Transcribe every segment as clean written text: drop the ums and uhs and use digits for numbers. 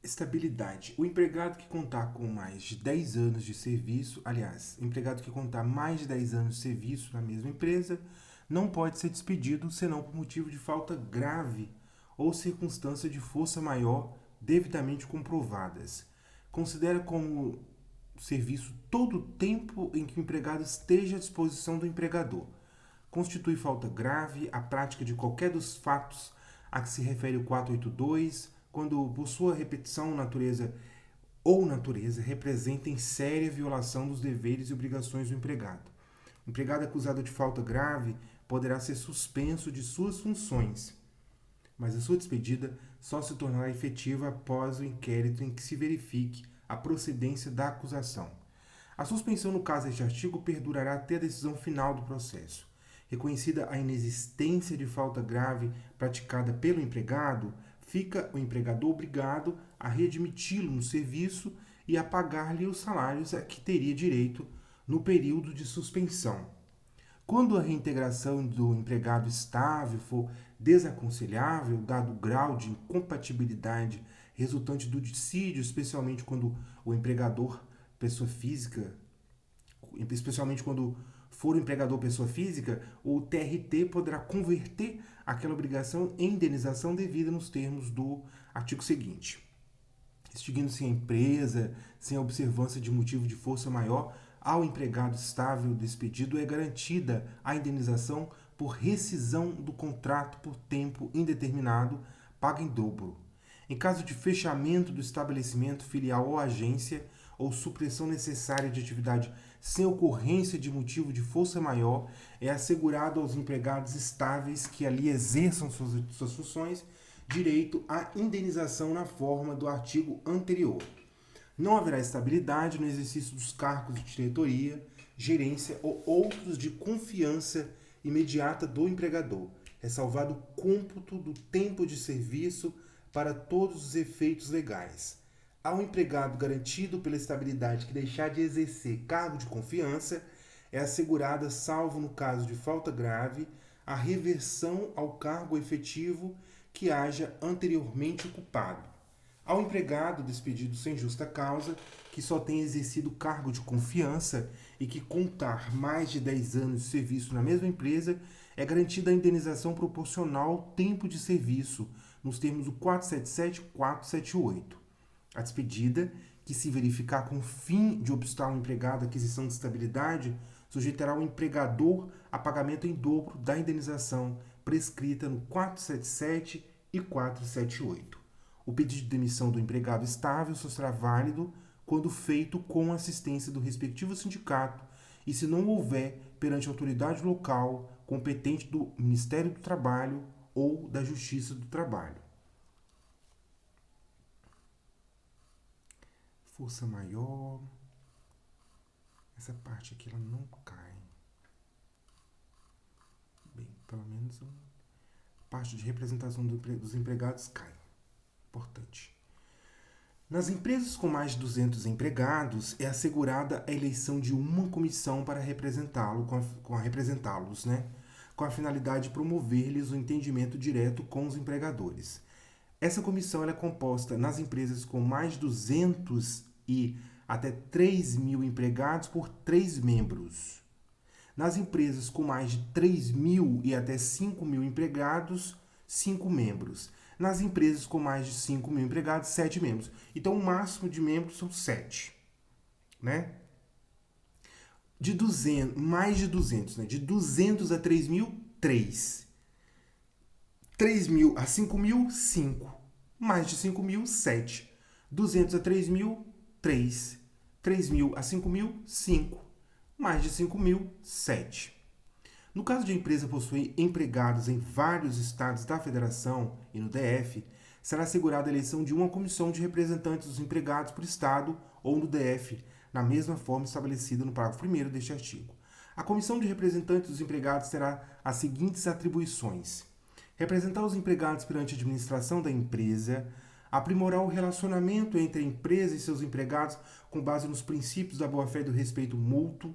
Estabilidade. O empregado que contar com mais de 10 anos de serviço, aliás, empregado que contar mais de 10 anos de serviço na mesma empresa, não pode ser despedido senão por motivo de falta grave ou circunstância de força maior devidamente comprovadas. Considera como serviço todo o tempo em que o empregado esteja à disposição do empregador. Constitui falta grave a prática de qualquer dos fatos a que se refere o 482, quando por sua repetição natureza representem séria violação dos deveres e obrigações do empregado. O empregado acusado de falta grave poderá ser suspenso de suas funções, mas a sua despedida só se tornará efetiva após o inquérito em que se verifique a procedência da acusação. A suspensão no caso deste artigo perdurará até a decisão final do processo. Reconhecida a inexistência de falta grave praticada pelo empregado, fica o empregador obrigado a readmiti-lo no serviço e a pagar-lhe os salários a que teria direito no período de suspensão. Quando a reintegração do empregado estável for desaconselhável, dado o grau de incompatibilidade resultante do dissídio, especialmente quando o empregador pessoa física, especialmente quando for o empregador pessoa física, o TRT poderá converter aquela obrigação em indenização devida nos termos do artigo seguinte. Extinguindo-se a empresa, sem a observância de motivo de força maior, ao empregado estável despedido é garantida a indenização por rescisão do contrato por tempo indeterminado, paga em dobro. Em caso de fechamento do estabelecimento filial ou agência, ou supressão necessária de atividade sem ocorrência de motivo de força maior, é assegurado aos empregados estáveis que ali exerçam suas funções direito à indenização na forma do artigo anterior. Não haverá estabilidade no exercício dos cargos de diretoria, gerência ou outros de confiança imediata do empregador, ressalvado o cômputo do tempo de serviço para todos os efeitos legais. Ao empregado garantido pela estabilidade que deixar de exercer cargo de confiança, é assegurada, salvo no caso de falta grave, a reversão ao cargo efetivo que haja anteriormente ocupado. Ao empregado despedido sem justa causa, que só tenha exercido cargo de confiança e que contar mais de 10 anos de serviço na mesma empresa, é garantida a indenização proporcional ao tempo de serviço, nos termos do 477 e 478. A despedida, que se verificar com o fim de obstar ao empregado a aquisição de estabilidade, sujeitará o empregador a pagamento em dobro da indenização prescrita no 477 e 478. O pedido de demissão do empregado estável só será válido quando feito com assistência do respectivo sindicato e se não houver perante a autoridade local competente do Ministério do Trabalho ou da Justiça do Trabalho. Força maior. Essa parte aqui ela não cai. Bem, pelo menos a parte de representação dos empregados cai. Importante. Nas empresas com mais de 200 empregados, é assegurada a eleição de uma comissão para representá-los, com a finalidade de promover-lhes o entendimento direto com os empregadores. Essa comissão ela é composta nas empresas com mais de 200 e até 3.000 empregados por 3 membros. Nas empresas com mais de 3.000 e até 5.000 empregados, 5 membros. Nas empresas com mais de 5.000 empregados, 7 membros. Então, o máximo de membros são 7. Né? Mais de 200, né? De 200 a 3.000, 3. 3.000 a 5.000, 5. Mais de 5.000, 7. 200 a 3.000, 3. 3.000 a 5.000, 5. Mais de 5.000, 7. No caso de a empresa possuir empregados em vários estados da federação e no DF, será assegurada a eleição de uma comissão de representantes dos empregados por estado ou no DF, na mesma forma estabelecida no parágrafo 1º deste artigo. A comissão de representantes dos empregados terá as seguintes atribuições: representar os empregados perante a administração da empresa, aprimorar o relacionamento entre a empresa e seus empregados com base nos princípios da boa-fé e do respeito mútuo,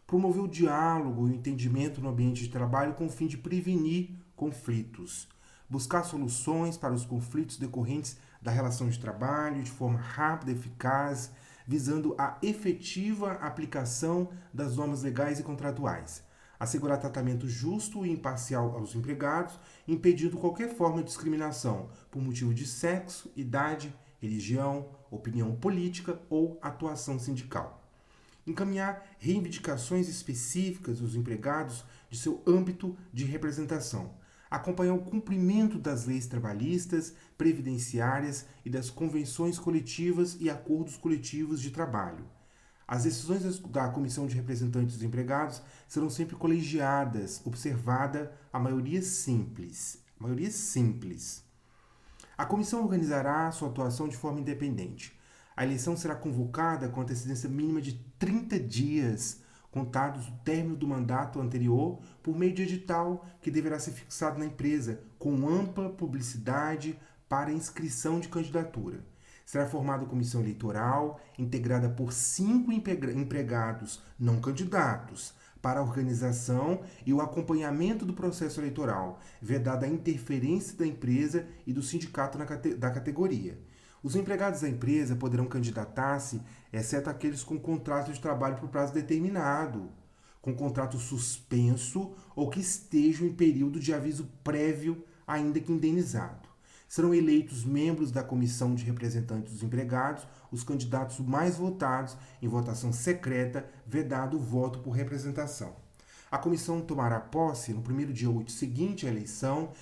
promover o diálogo e o entendimento no ambiente de trabalho com o fim de prevenir conflitos, buscar soluções para os conflitos decorrentes da relação de trabalho de forma rápida e eficaz, visando a efetiva aplicação das normas legais e contratuais, assegurar tratamento justo e imparcial aos empregados, impedindo qualquer forma de discriminação por motivo de sexo, idade, religião, opinião política ou atuação sindical. Encaminhar reivindicações específicas dos empregados de seu âmbito de representação. Acompanhar o cumprimento das leis trabalhistas, previdenciárias e das convenções coletivas e acordos coletivos de trabalho. As decisões da Comissão de Representantes dos Empregados serão sempre colegiadas, observada a maioria simples. A comissão organizará sua atuação de forma independente. A eleição será convocada com antecedência mínima de 30 dias, contados do término do mandato anterior, por meio de edital que deverá ser fixado na empresa, com ampla publicidade para inscrição de candidatura. Será formada comissão eleitoral, integrada por 5 empregados não candidatos, para a organização e o acompanhamento do processo eleitoral, vedada a interferência da empresa e do sindicato da categoria. Os empregados da empresa poderão candidatar-se, exceto aqueles com contrato de trabalho por prazo determinado, com contrato suspenso ou que estejam em período de aviso prévio, ainda que indenizado. Serão eleitos membros da Comissão de Representantes dos Empregados os candidatos mais votados em votação secreta, vedado o voto por representação. A comissão tomará posse no primeiro dia útil seguinte à eleição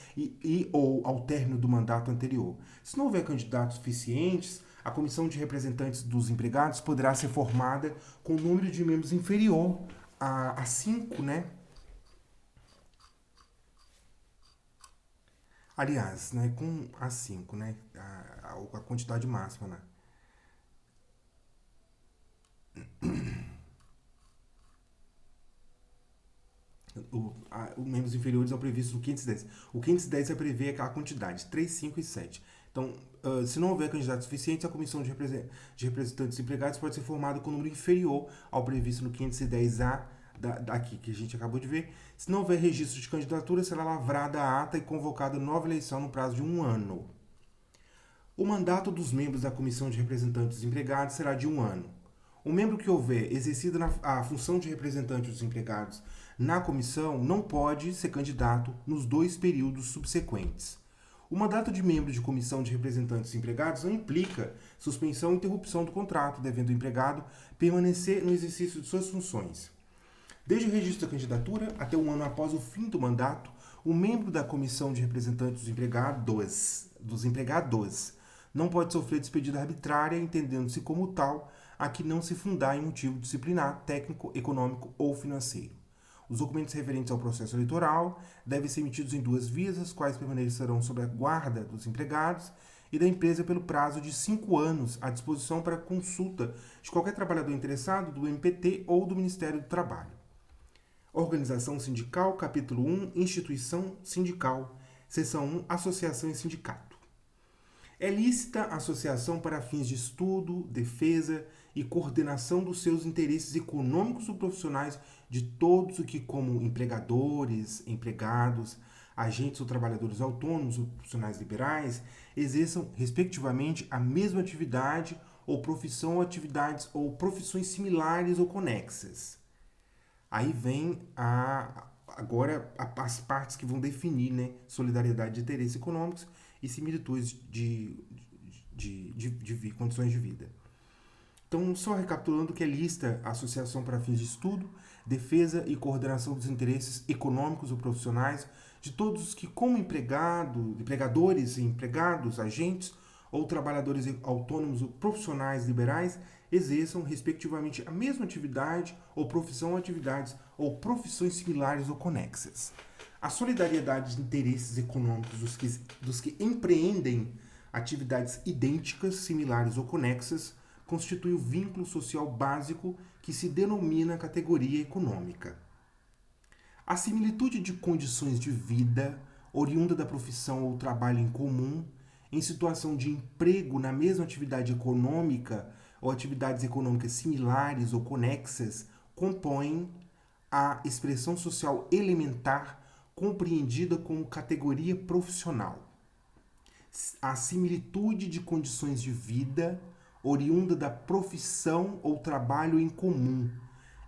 ou ao término do mandato anterior. Se não houver candidatos suficientes, a comissão de representantes dos empregados poderá ser formada com um número de membros inferior a 5, né? Aliás, né, com a 5, né? A quantidade máxima, né? Os membros inferiores ao previsto no 510. O 510 vai prever a quantidade, 3, 5 e 7. Então, se não houver candidatos suficientes, a comissão de representantes empregados pode ser formada com um número inferior ao previsto no 510A, daqui que a gente acabou de ver. Se não houver registro de candidatura, será lavrada a ata e convocada nova eleição no prazo de 1 ano. O mandato dos membros da comissão de representantes dos empregados será de 1 ano. O membro que houver exercido a função de representante dos empregados na comissão não pode ser candidato nos 2 períodos subsequentes. O mandato de membro de comissão de representantes dos empregados não implica suspensão ou interrupção do contrato, devendo o empregado permanecer no exercício de suas funções. Desde o registro da candidatura até 1 ano após o fim do mandato, o membro da comissão de representantes dos empregados não pode sofrer despedida arbitrária, entendendo-se como tal a que não se fundar em motivo disciplinar, técnico, econômico ou financeiro. Os documentos referentes ao processo eleitoral devem ser emitidos em 2 vias, as quais permanecerão sob a guarda dos empregados e da empresa pelo prazo de 5 anos, à disposição para consulta de qualquer trabalhador interessado do MPT ou do Ministério do Trabalho. Organização sindical, capítulo 1, instituição sindical, seção 1, associação e sindicato. É lícita a associação para fins de estudo, defesa e coordenação dos seus interesses econômicos ou profissionais de todos os que, como empregadores, empregados, agentes ou trabalhadores autônomos ou profissionais liberais, exerçam, respectivamente, a mesma atividade ou profissão ou atividades ou profissões similares ou conexas. Aí vem agora as partes que vão definir, né, solidariedade de interesses econômicos e similitudes de condições de vida. Então, só recapitulando que é lista a associação para fins de estudo, defesa e coordenação dos interesses econômicos ou profissionais de todos os que, como empregadores e empregados, agentes ou trabalhadores autônomos ou profissionais liberais, exerçam, respectivamente, a mesma atividade ou profissão ou atividades ou profissões similares ou conexas. A solidariedade de interesses econômicos dos que empreendem atividades idênticas, similares ou conexas constitui o vínculo social básico que se denomina categoria econômica. A similitude de condições de vida, oriunda da profissão ou trabalho em comum, em situação de emprego na mesma atividade econômica ou atividades econômicas similares ou conexas, compõem a expressão social elementar compreendida como categoria profissional. A similitude de condições de vida oriunda da profissão ou trabalho em comum,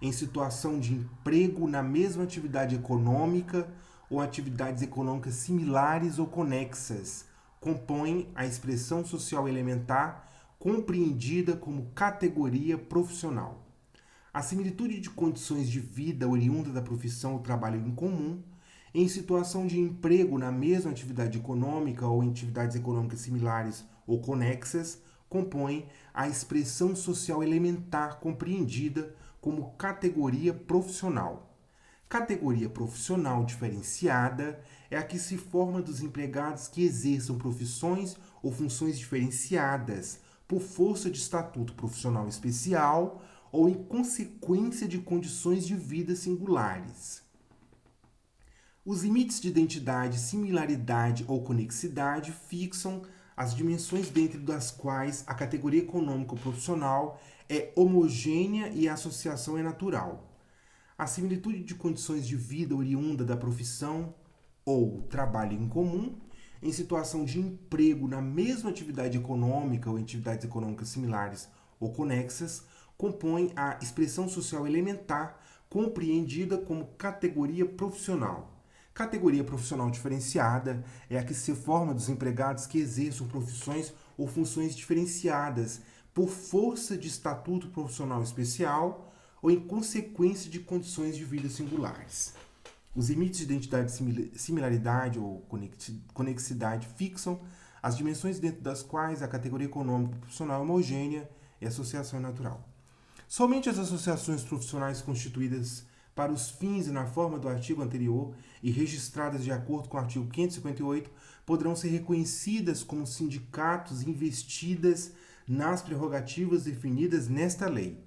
em situação de emprego na mesma atividade econômica ou atividades econômicas similares ou conexas, compõem a expressão social elementar compreendida como categoria profissional. A similitude de condições de vida oriunda da profissão ou trabalho em comum, em situação de emprego na mesma atividade econômica ou em atividades econômicas similares ou conexas, compõe a expressão social elementar compreendida como categoria profissional. Categoria profissional diferenciada é a que se forma dos empregados que exerçam profissões ou funções diferenciadas por força de estatuto profissional especial ou em consequência de condições de vida singulares. Os limites de identidade, similaridade ou conexidade fixam as dimensões dentro das quais a categoria econômica ou profissional é homogênea e a associação é natural. A similitude de condições de vida oriunda da profissão ou trabalho em comum, em situação de emprego na mesma atividade econômica ou em atividades econômicas similares ou conexas, compõe a expressão social elementar compreendida como categoria profissional. Categoria profissional diferenciada é a que se forma dos empregados que exerçam profissões ou funções diferenciadas por força de estatuto profissional especial ou em consequência de condições de vida singulares. Os limites de identidade, similaridade ou conexidade fixam as dimensões dentro das quais a categoria econômica profissional é homogênea e a associação é natural. Somente as associações profissionais constituídas para os fins e na forma do artigo anterior e registradas de acordo com o artigo 558 poderão ser reconhecidas como sindicatos investidas nas prerrogativas definidas nesta lei.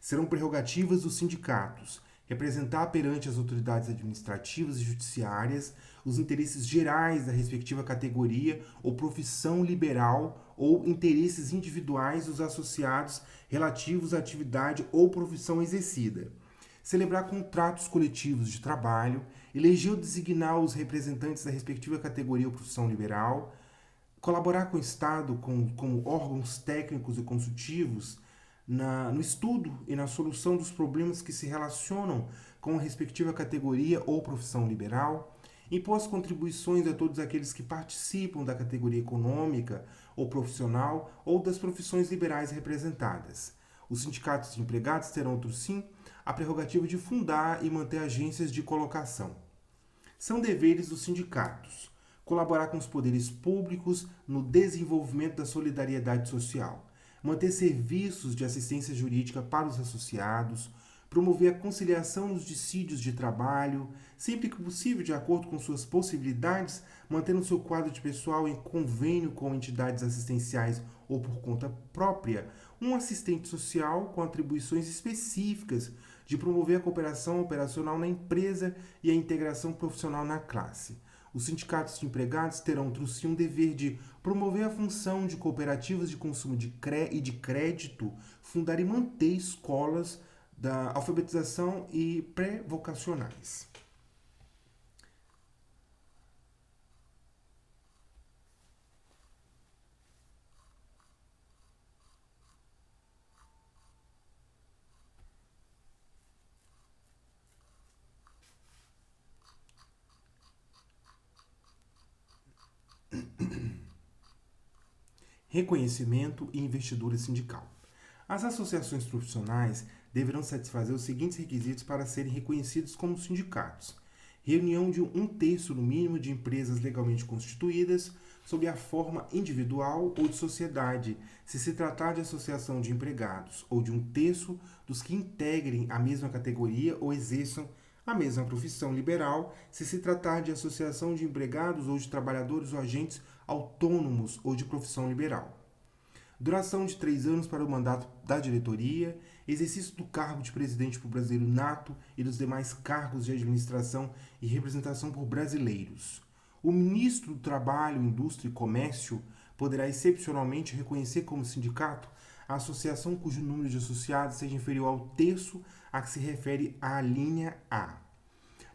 Serão prerrogativas dos sindicatos representar perante as autoridades administrativas e judiciárias os interesses gerais da respectiva categoria ou profissão liberal ou interesses individuais dos associados relativos à atividade ou profissão exercida, celebrar contratos coletivos de trabalho, eleger ou designar os representantes da respectiva categoria ou profissão liberal, colaborar com o Estado como órgãos técnicos e consultivos no estudo e na solução dos problemas que se relacionam com a respectiva categoria ou profissão liberal, impor as contribuições a todos aqueles que participam da categoria econômica ou profissional ou das profissões liberais representadas. Os sindicatos de empregados terão, outro sim, a prerrogativa de fundar e manter agências de colocação. São deveres dos sindicatos colaborar com os poderes públicos no desenvolvimento da solidariedade social, manter serviços de assistência jurídica para os associados, promover a conciliação nos dissídios de trabalho, sempre que possível, de acordo com suas possibilidades, mantendo seu quadro de pessoal em convênio com entidades assistenciais ou por conta própria, um assistente social com atribuições específicas de promover a cooperação operacional na empresa e a integração profissional na classe. Os sindicatos de empregados terão, trouxe um dever de promover a função de cooperativas de consumo e de crédito, fundar e manter escolas da alfabetização e pré-vocacionais. Reconhecimento e investidura sindical. As associações profissionais deverão satisfazer os seguintes requisitos para serem reconhecidos como sindicatos: reunião de 1/3 no mínimo de empresas legalmente constituídas, sob a forma individual ou de sociedade, se se tratar de associação de empregados, ou de 1/3 dos que integrem a mesma categoria ou exerçam a mesma profissão liberal, se se tratar de associação de empregados ou de trabalhadores ou agentes autônomos ou de profissão liberal. Duração de 3 anos para o mandato da diretoria, exercício do cargo de presidente por brasileiro nato e dos demais cargos de administração e representação por brasileiros. O ministro do Trabalho, Indústria e Comércio poderá excepcionalmente reconhecer como sindicato a associação cujo número de associados seja inferior ao terço a que se refere a linha A.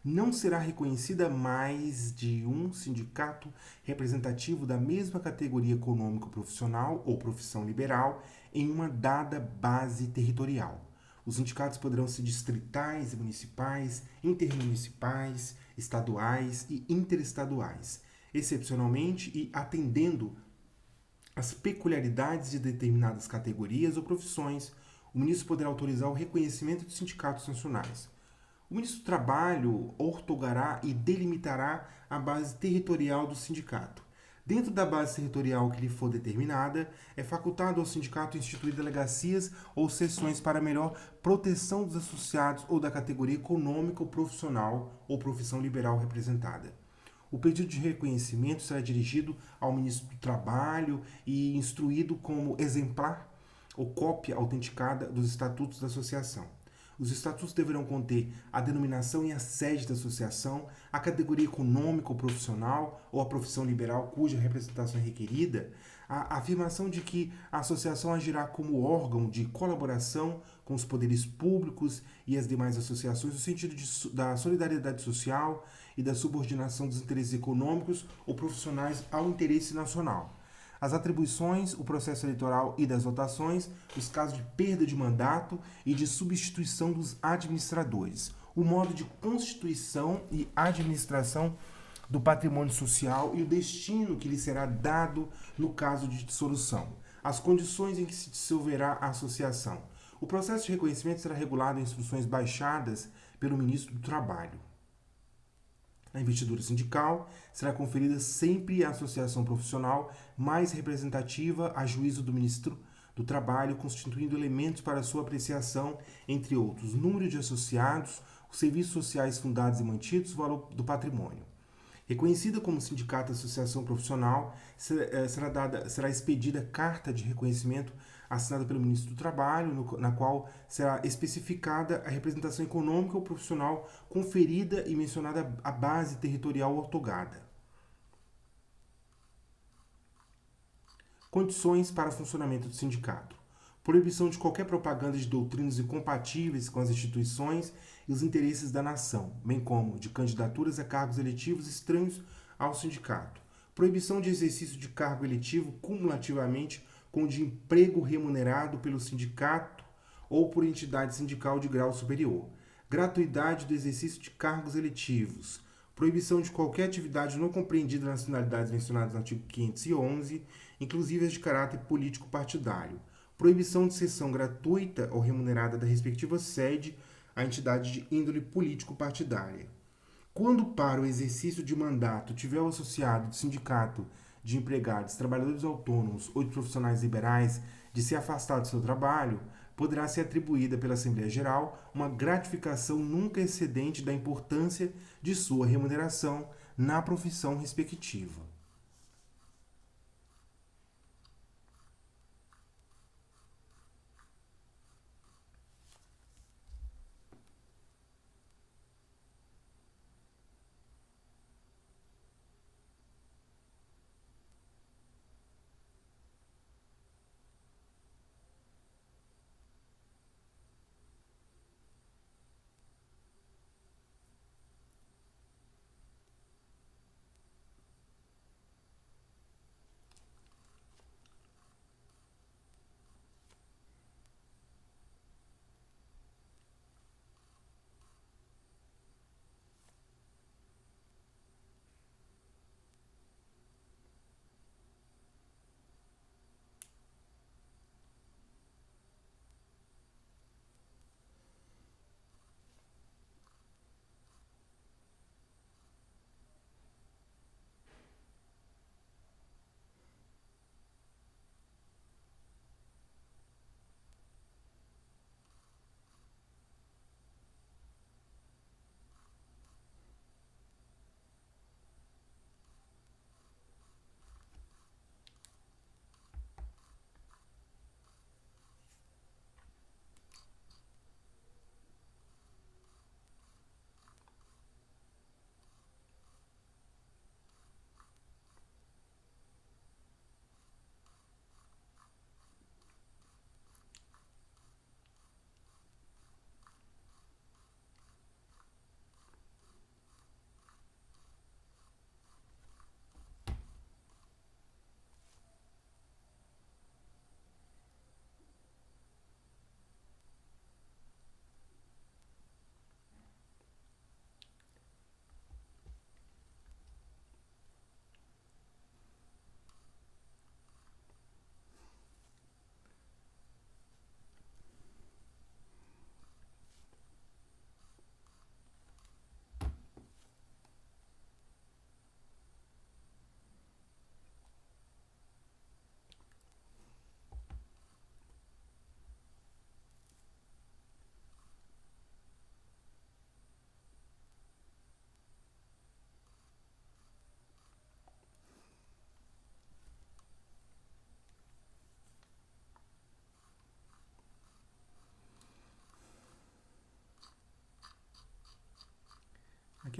não será reconhecida mais de um sindicato representativo da mesma categoria econômico-profissional ou profissão liberal em uma dada base territorial. Os sindicatos poderão ser distritais e municipais, intermunicipais, estaduais e interestaduais, excepcionalmente e atendendo às peculiaridades de determinadas categorias ou profissões. O ministro poderá autorizar o reconhecimento de sindicatos nacionais. O ministro do Trabalho outorgará e delimitará a base territorial do sindicato. Dentro da base territorial que lhe for determinada, é facultado ao sindicato instituir delegacias ou seções para melhor proteção dos associados ou da categoria econômica ou profissional ou profissão liberal representada. O pedido de reconhecimento será dirigido ao ministro do Trabalho e instruído como exemplar ou cópia autenticada dos estatutos da associação. Os estatutos deverão conter a denominação e a sede da associação, a categoria econômica ou profissional ou a profissão liberal cuja representação é requerida, a afirmação de que a associação agirá como órgão de colaboração com os poderes públicos e as demais associações no sentido da solidariedade social e da subordinação dos interesses econômicos ou profissionais ao interesse nacional. As atribuições, o processo eleitoral e das votações, os casos de perda de mandato e de substituição dos administradores, o modo de constituição e administração do patrimônio social e o destino que lhe será dado no caso de dissolução, as condições em que se dissolverá a associação. O processo de reconhecimento será regulado em instruções baixadas pelo ministro do Trabalho. A investidura sindical será conferida sempre à associação profissional mais representativa a juízo do ministro do Trabalho, constituindo elementos para sua apreciação, entre outros, número de associados, os serviços sociais fundados e mantidos, o valor do patrimônio. Reconhecida como sindicato associação profissional, será expedida carta de reconhecimento assinada pelo ministro do Trabalho, na qual será especificada a representação econômica ou profissional conferida e mencionada a base territorial outorgada. Condições para o funcionamento do sindicato. Proibição de qualquer propaganda de doutrinas incompatíveis com as instituições e os interesses da nação, bem como de candidaturas a cargos eletivos estranhos ao sindicato. Proibição de exercício de cargo eletivo cumulativamente com o de emprego remunerado pelo sindicato ou por entidade sindical de grau superior. Gratuidade do exercício de cargos eletivos. Proibição de qualquer atividade não compreendida nas finalidades mencionadas no artigo 511, inclusive as de caráter político-partidário. Proibição de cessão gratuita ou remunerada da respectiva sede à entidade de índole político-partidária. Quando para o exercício de mandato tiver o associado de sindicato de empregados, trabalhadores autônomos ou de profissionais liberais de ser afastado do seu trabalho, poderá ser atribuída pela Assembleia Geral uma gratificação nunca excedente da importância de sua remuneração na profissão respectiva.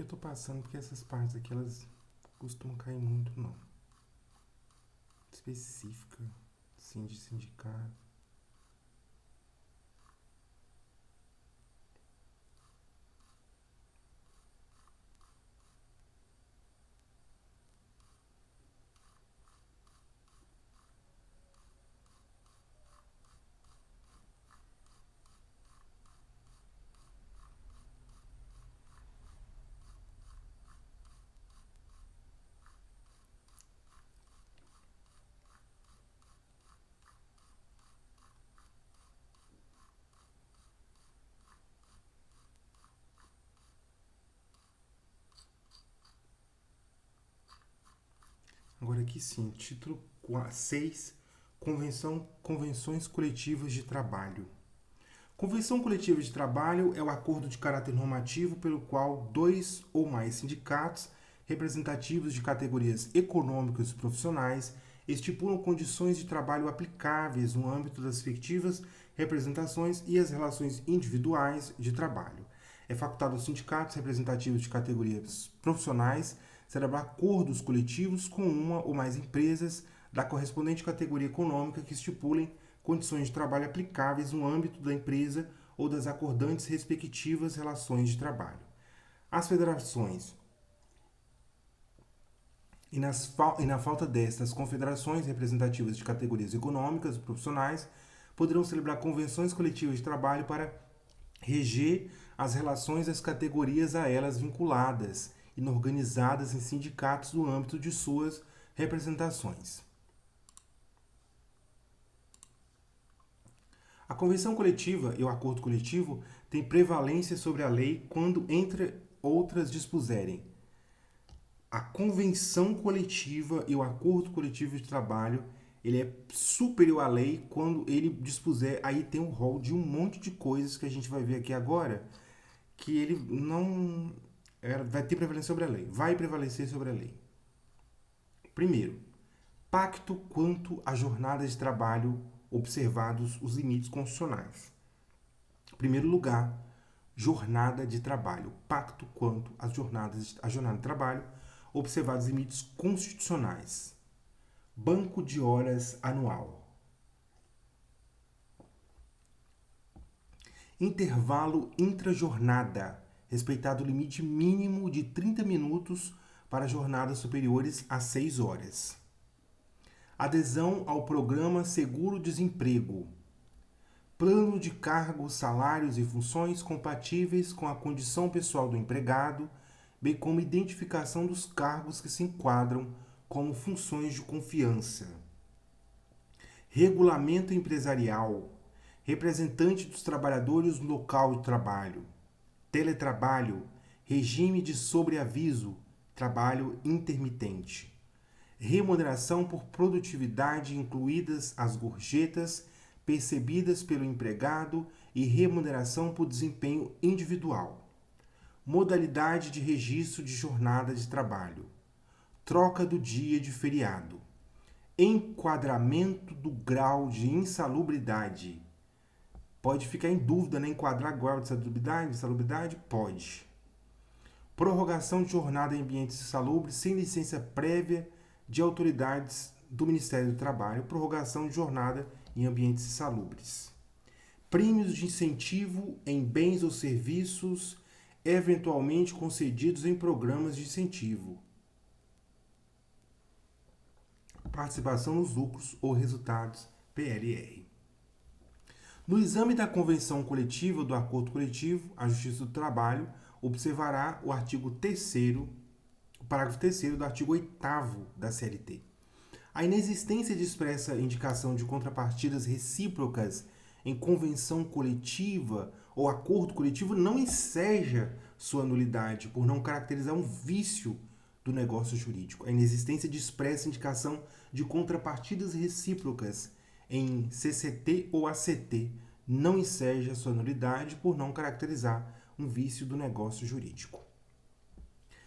tô passando porque essas partes aqui, elas costumam cair muito, não. Específica, sim, de sindicato. Agora aqui sim, título 6, Convenções Coletivas de Trabalho. Convenção coletiva de trabalho é o acordo de caráter normativo pelo qual dois ou mais sindicatos representativos de categorias econômicas e profissionais estipulam condições de trabalho aplicáveis no âmbito das respectivas representações e as relações individuais de trabalho. É facultado aos sindicatos representativos de categorias profissionais celebrar acordos coletivos com uma ou mais empresas da correspondente categoria econômica que estipulem condições de trabalho aplicáveis no âmbito da empresa ou das acordantes respectivas relações de trabalho. As federações e na falta destas, confederações representativas de categorias econômicas e profissionais poderão celebrar convenções coletivas de trabalho para reger as relações das categorias a elas vinculadas e organizadas em sindicatos no âmbito de suas representações. A convenção coletiva e o acordo coletivo têm prevalência sobre a lei quando, entre outras, dispuserem. A convenção coletiva e o acordo coletivo de trabalho, ele é superior à lei quando ele dispuser, aí tem um rol de um monte de coisas que a gente vai ver aqui agora, que ele não vai ter prevalência sobre a lei, vai prevalecer sobre a lei. Primeiro, pacto quanto à jornada de trabalho, observados os limites constitucionais. Em primeiro lugar, jornada de trabalho, pacto quanto à jornada de trabalho, observados os limites constitucionais. Banco de horas anual. Intervalo intrajornada, respeitado o limite mínimo de 30 minutos para jornadas superiores a 6 horas. Adesão ao programa Seguro-Desemprego. Plano de cargos, salários e funções compatíveis com a condição pessoal do empregado, bem como identificação dos cargos que se enquadram como funções de confiança. Regulamento empresarial. Representante dos trabalhadores no local de trabalho. Teletrabalho. Regime de sobreaviso. Trabalho intermitente. Remuneração por produtividade, incluídas as gorjetas percebidas pelo empregado e remuneração por desempenho individual. Modalidade de registro de jornada de trabalho. Troca do dia de feriado. Enquadramento do grau de insalubridade. Pode ficar em dúvida, né? Enquadrar grau de insalubridade? Pode. Prorrogação de jornada em ambientes insalubres sem licença prévia de autoridades do Ministério do Trabalho, prorrogação de jornada em ambientes insalubres. Prêmios de incentivo em bens ou serviços eventualmente concedidos em programas de incentivo. Participação nos lucros ou resultados, PLR. No exame da convenção coletiva ou do acordo coletivo, a Justiça do Trabalho observará o artigo 3º, o parágrafo 3º do artigo 8º da CLT. A inexistência de expressa indicação de contrapartidas recíprocas em convenção coletiva ou acordo coletivo não enseja sua nulidade por não caracterizar um vício do negócio jurídico. A inexistência de expressa indicação de contrapartidas recíprocas em CCT ou ACT não enseja sua nulidade por não caracterizar um vício do negócio jurídico.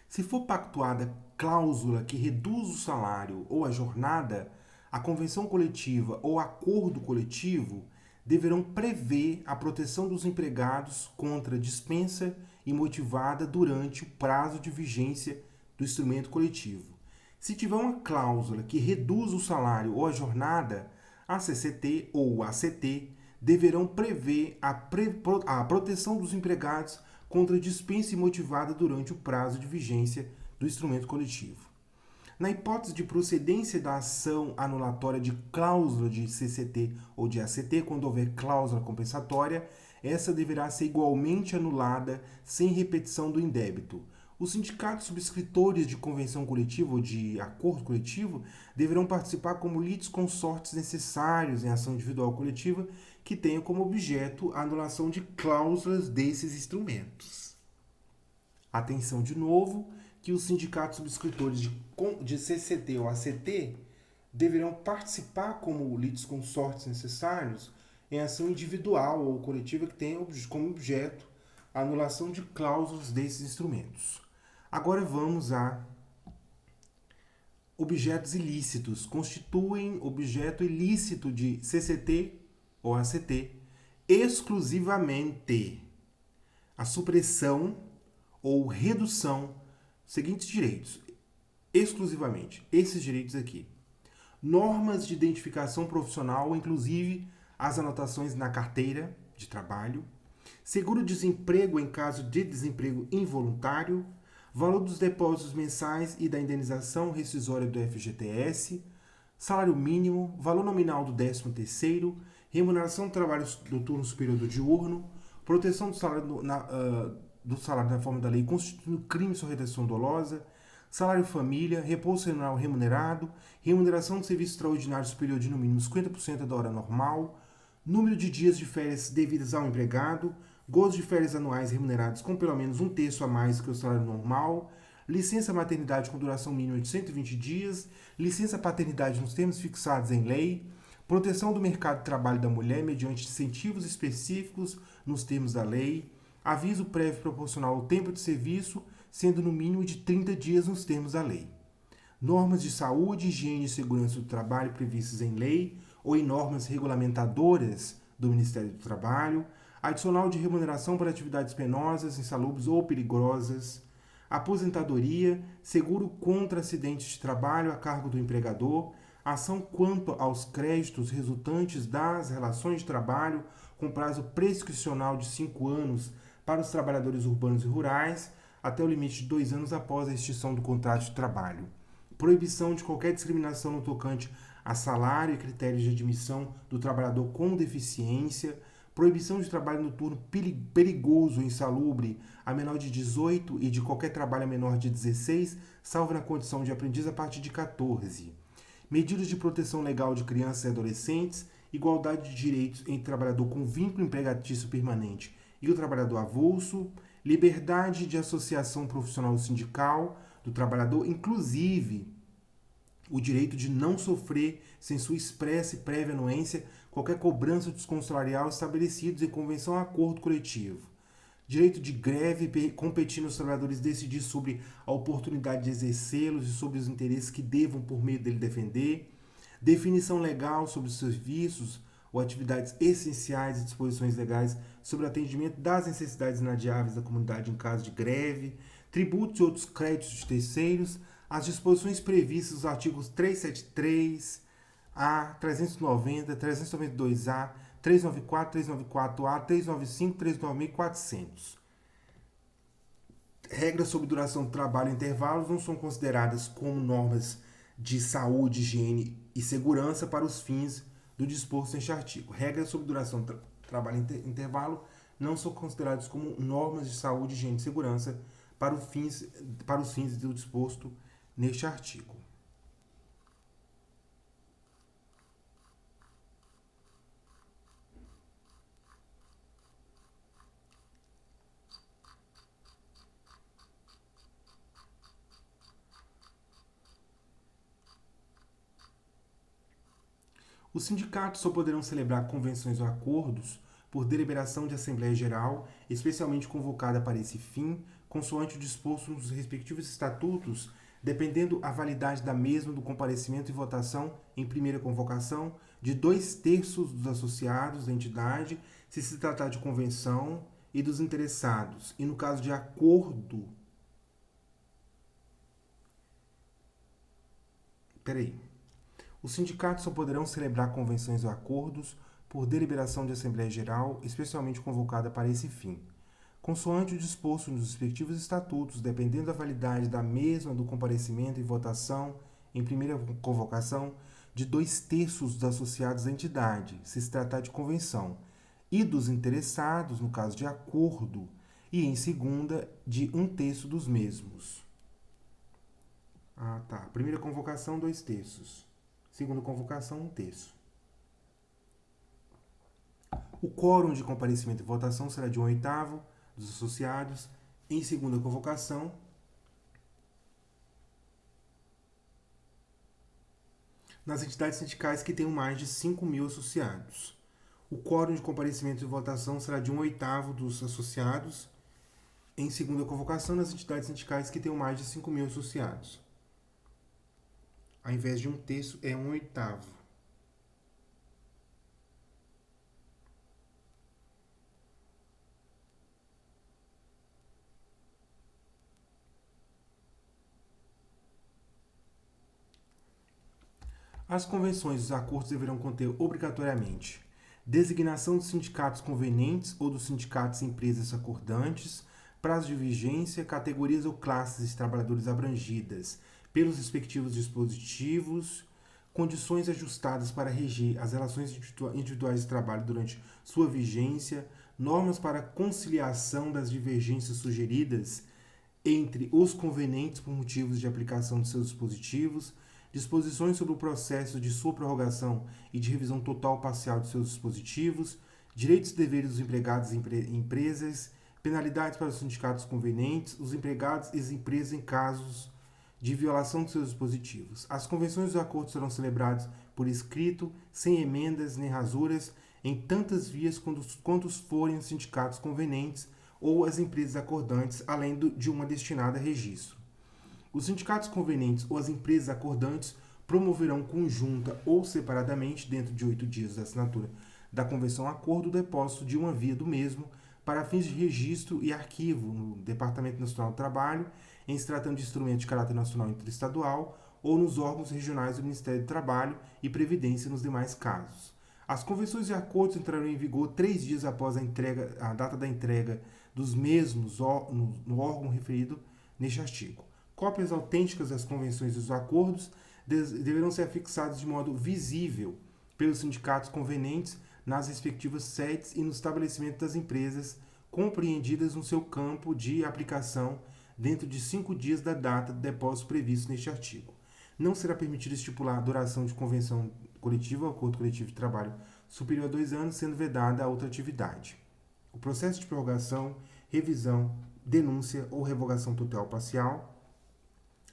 Se for pactuada cláusula que reduz o salário ou a jornada, a convenção coletiva ou acordo coletivo deverão prever a proteção dos empregados contra dispensa e motivada durante o prazo de vigência do instrumento coletivo. Se tiver uma cláusula que reduz o salário ou a jornada, a CCT ou a ACT deverão prever a proteção dos empregados contra dispensa imotivada durante o prazo de vigência do instrumento coletivo. Na hipótese de procedência da ação anulatória de cláusula de CCT ou de ACT, quando houver cláusula compensatória, essa deverá ser igualmente anulada sem repetição do indébito. Os sindicatos subscritores de convenção coletiva ou de acordo coletivo deverão participar como litisconsortes necessários em ação individual ou coletiva que tenham como objeto a anulação de cláusulas desses instrumentos. Atenção de novo, que os sindicatos subscritores de CCT ou ACT deverão participar como litisconsortes necessários em ação individual ou coletiva que tenha como objeto a anulação de cláusulas desses instrumentos. Agora vamos a objetos ilícitos. Constituem objeto ilícito de CCT ou ACT exclusivamente a supressão ou redução seguintes direitos, exclusivamente, esses direitos aqui. Normas de identificação profissional, inclusive as anotações na carteira de trabalho, seguro-desemprego em caso de desemprego involuntário, valor dos depósitos mensais e da indenização rescisória do FGTS, salário mínimo, valor nominal do 13º, remuneração do trabalho do turno superior do diurno, proteção do salário na forma da lei constituindo crime de retenção dolosa, salário família, repouso semanal remunerado, remuneração de serviço extraordinário superior de no mínimo 50% da hora normal, número de dias de férias devidas ao empregado, gozo de férias anuais remunerados com pelo menos 1/3 a mais que o salário normal, licença maternidade com duração mínima de 120 dias, licença paternidade nos termos fixados em lei, proteção do mercado de trabalho da mulher mediante incentivos específicos nos termos da lei, aviso prévio proporcional ao tempo de serviço, sendo no mínimo de 30 dias nos termos da lei. Normas de saúde, higiene e segurança do trabalho previstas em lei ou em normas regulamentadoras do Ministério do Trabalho, adicional de remuneração para atividades penosas, insalubres ou perigosas, aposentadoria, seguro contra acidentes de trabalho a cargo do empregador, ação quanto aos créditos resultantes das relações de trabalho com prazo prescricional de 5 anos para os trabalhadores urbanos e rurais, até o limite de 2 anos após a extinção do contrato de trabalho. Proibição de qualquer discriminação no tocante a salário e critérios de admissão do trabalhador com deficiência, proibição de trabalho noturno perigoso ou insalubre a menor de 18 e de qualquer trabalho a menor de 16, salvo na condição de aprendiz a partir de 14. Medidas de proteção legal de crianças e adolescentes, igualdade de direitos entre trabalhador com vínculo empregatício permanente e o trabalhador avulso, liberdade de associação profissional sindical do trabalhador, inclusive o direito de não sofrer, sem sua expressa e prévia anuência, qualquer cobrança de desconto salarial estabelecidos em convenção ou acordo coletivo. Direito de greve, competindo os trabalhadores decidir sobre a oportunidade de exercê-los e sobre os interesses que devam, por meio dele, defender. Definição legal sobre os serviços ou atividades essenciais e disposições legais sobre o atendimento das necessidades inadiáveis da comunidade em caso de greve, tributos e outros créditos de terceiros, as disposições previstas nos artigos 373-A, 390, 392-A, 394, 394-A, 395, 396 e 400. Regras sobre duração do trabalho e intervalos não são consideradas como normas de saúde, higiene e segurança para os fins do disposto neste artigo. Regras sobre duração do trabalho e intervalo não são consideradas como normas de saúde, higiene e segurança para os fins do disposto neste artigo. Os sindicatos só poderão celebrar convenções ou acordos por deliberação de Assembleia Geral, especialmente convocada para esse fim, consoante o disposto nos respectivos estatutos, dependendo a validade da mesma do comparecimento e votação em primeira convocação de 2/3 dos associados da entidade, se tratar de convenção, e dos interessados. E no caso de acordo... Os sindicatos só poderão celebrar convenções ou acordos por deliberação de Assembleia Geral, especialmente convocada para esse fim, consoante o disposto nos respectivos estatutos, dependendo da validade da mesma do comparecimento e votação em primeira convocação de 2/3 dos associados à entidade, se tratar de convenção, e dos interessados, no caso de acordo, e em segunda, de 1/3 dos mesmos. Primeira convocação, 2/3. Segunda convocação, 1/3. O quórum de comparecimento e votação será de 1/8 dos associados. Em segunda convocação, nas entidades sindicais que tenham mais de 5.000 associados. O quórum de comparecimento e votação será de 1/8 dos associados. Em segunda convocação, nas entidades sindicais que tenham mais de 5.000 associados. Ao invés de 1/3, é 1/8. As convenções e os acordos deverão conter obrigatoriamente designação dos sindicatos convenientes ou dos sindicatos e empresas acordantes, prazo de vigência, categorias ou classes de trabalhadores abrangidas pelos respectivos dispositivos, condições ajustadas para reger as relações individuais de trabalho durante sua vigência, normas para conciliação das divergências sugeridas entre os convenientes por motivos de aplicação de seus dispositivos, disposições sobre o processo de sua prorrogação e de revisão total ou parcial de seus dispositivos, direitos e deveres dos empregados e empresas, penalidades para os sindicatos convenientes, os empregados e as empresas em casos de violação de seus dispositivos. As convenções e os acordos serão celebrados por escrito, sem emendas nem rasuras, em tantas vias quantos forem os sindicatos convenientes ou as empresas acordantes, além de uma destinada a registro. Os sindicatos convenientes ou as empresas acordantes promoverão conjunta ou separadamente, dentro de 8 dias da assinatura da convenção acordo, o depósito de uma via do mesmo para fins de registro e arquivo no Departamento Nacional do Trabalho, em se tratando de instrumento de caráter nacional interestadual, ou nos órgãos regionais do Ministério do Trabalho e Previdência nos demais casos. As convenções e acordos entrarão em vigor 3 dias após a data da entrega dos mesmos no órgão referido neste artigo. Cópias autênticas das convenções e dos acordos deverão ser afixadas de modo visível pelos sindicatos convenientes nas respectivas sedes e no estabelecimento das empresas compreendidas no seu campo de aplicação dentro de 5 dias da data do depósito previsto neste artigo. Não será permitido estipular a duração de convenção coletiva ou acordo coletivo de trabalho superior a 2 anos, sendo vedada a outra atividade. O processo de prorrogação, revisão, denúncia ou revogação total ou parcial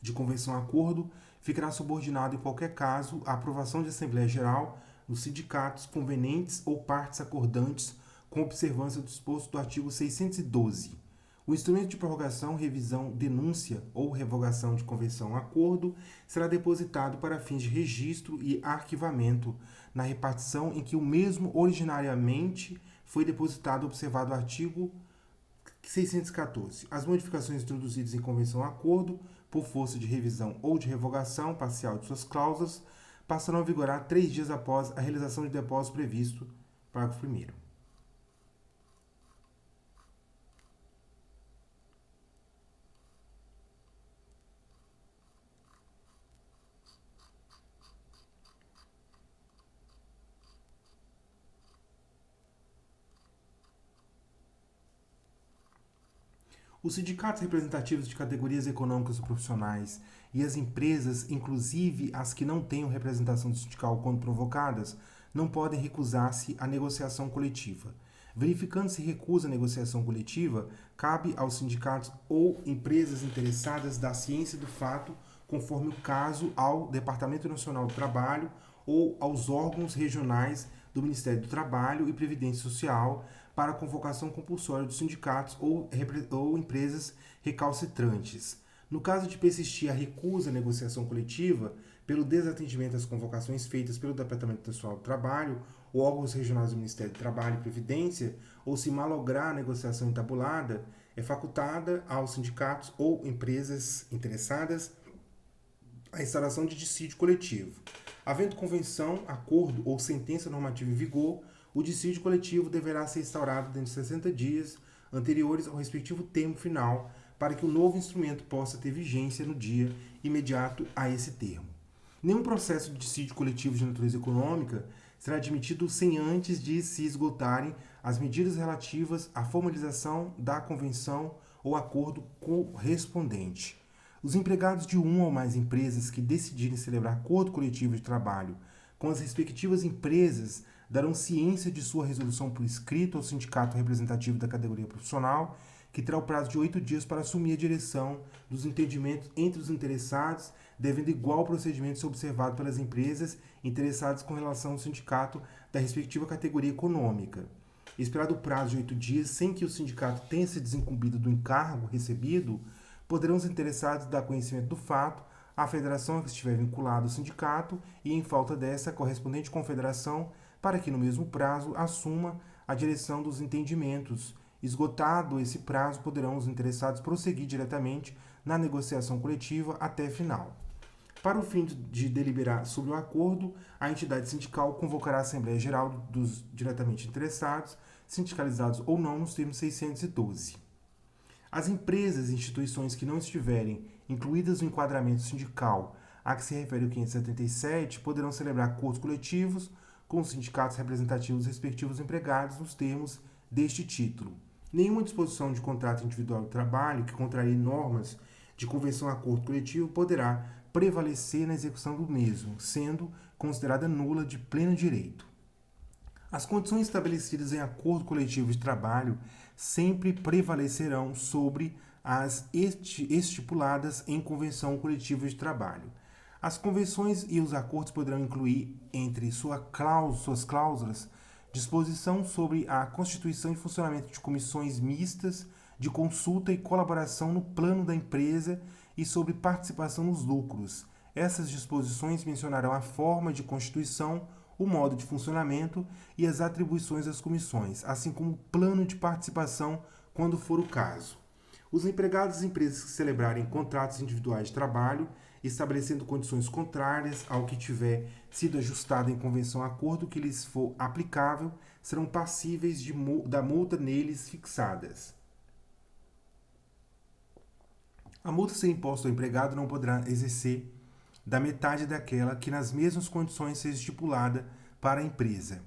de convenção a acordo ficará subordinado em qualquer caso à aprovação de Assembleia Geral dos sindicatos convenientes ou partes acordantes, com observância do disposto do artigo 612. O instrumento de prorrogação, revisão, denúncia ou revogação de convenção a acordo será depositado para fins de registro e arquivamento na repartição em que o mesmo originariamente foi depositado, observado o artigo 614. As modificações introduzidas em convenção a acordo, por força de revisão ou de revogação parcial de suas cláusulas, passarão a vigorar 3 dias após a realização de depósito previsto, parágrafo 1º. Os sindicatos representativos de categorias econômicas ou profissionais e as empresas, inclusive as que não tenham representação sindical quando provocadas, não podem recusar-se à negociação coletiva. Verificando se recusa a negociação coletiva, cabe aos sindicatos ou empresas interessadas dar ciência do fato, conforme o caso, ao Departamento Nacional do Trabalho ou aos órgãos regionais do Ministério do Trabalho e Previdência Social para a convocação compulsória dos sindicatos ou empresas recalcitrantes. No caso de persistir a recusa à negociação coletiva, pelo desatendimento às convocações feitas pelo Departamento Nacional do Trabalho ou órgãos regionais do Ministério do Trabalho e Previdência, ou se malograr a negociação entabulada, é facultada aos sindicatos ou empresas interessadas a instauração de dissídio coletivo. Havendo convenção, acordo ou sentença normativa em vigor, o dissídio coletivo deverá ser instaurado dentro de 60 dias anteriores ao respectivo termo final, para que o novo instrumento possa ter vigência no dia imediato a esse termo. Nenhum processo de dissídio coletivo de natureza econômica será admitido sem antes de se esgotarem as medidas relativas à formalização da convenção ou acordo correspondente. Os empregados de uma ou mais empresas que decidirem celebrar acordo coletivo de trabalho com as respectivas empresas darão ciência de sua resolução por escrito ao sindicato representativo da categoria profissional, que terá o prazo de 8 dias para assumir a direção dos entendimentos entre os interessados, devendo igual procedimento ser observado pelas empresas interessadas com relação ao sindicato da respectiva categoria econômica. Esperado o prazo de 8 dias, sem que o sindicato tenha se desincumbido do encargo recebido, poderão os interessados dar conhecimento do fato à federação que estiver vinculada ao sindicato e, em falta dessa, a correspondente confederação, para que, no mesmo prazo, assuma a direção dos entendimentos. Esgotado esse prazo, poderão os interessados prosseguir diretamente na negociação coletiva até final. Para o fim de deliberar sobre o acordo, a entidade sindical convocará a Assembleia Geral dos diretamente interessados, sindicalizados ou não, nos termos 612. As empresas e instituições que não estiverem incluídas no enquadramento sindical a que se refere o 577 poderão celebrar acordos coletivos com os sindicatos representativos dos respectivos empregados nos termos deste título. Nenhuma disposição de contrato individual de trabalho que contrarie normas de convenção ou acordo coletivo poderá prevalecer na execução do mesmo, sendo considerada nula de pleno direito. As condições estabelecidas em acordo coletivo de trabalho sempre prevalecerão sobre as estipuladas em convenção coletiva de trabalho. As convenções e os acordos poderão incluir, entre suas cláusulas, disposição sobre a constituição e funcionamento de comissões mistas de consulta e colaboração no plano da empresa e sobre participação nos lucros. Essas disposições mencionarão a forma de constituição, o modo de funcionamento e as atribuições das comissões, assim como o plano de participação, quando for o caso. Os empregados das empresas que celebrarem contratos individuais de trabalho, estabelecendo condições contrárias ao que tiver sido ajustado em convenção ou acordo que lhes for aplicável, serão passíveis da multa neles fixadas. A multa a ser imposta ao empregado não poderá exercer da metade daquela que nas mesmas condições seja estipulada para a empresa.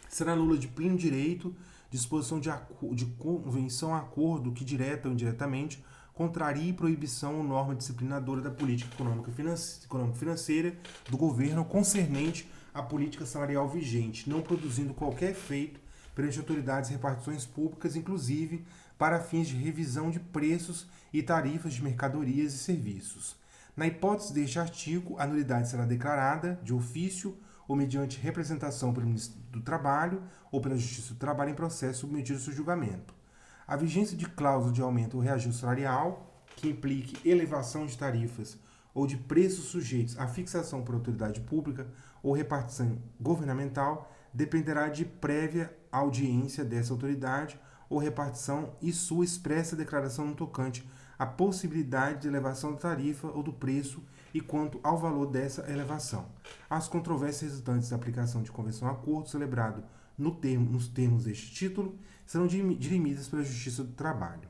Será nula de pleno direito disposição de convenção a acordo que, direta ou indiretamente, contrarie proibição ou norma disciplinadora da política econômico-financeira do governo concernente à política salarial vigente, não produzindo qualquer efeito perante autoridades e repartições públicas, inclusive para fins de revisão de preços e tarifas de mercadorias e serviços. Na hipótese deste artigo, a nulidade será declarada de ofício ou mediante representação pelo Ministro do Trabalho ou pela Justiça do Trabalho em processo submetido ao seu julgamento. A vigência de cláusula de aumento ou reajuste salarial, que implique elevação de tarifas ou de preços sujeitos à fixação por autoridade pública ou repartição governamental, dependerá de prévia audiência dessa autoridade ou repartição e sua expressa declaração no tocante à possibilidade de elevação da tarifa ou do preço e quanto ao valor dessa elevação. As controvérsias resultantes da aplicação de convenção ou acordo celebrado nos termos deste título serão dirimidas pela Justiça do Trabalho.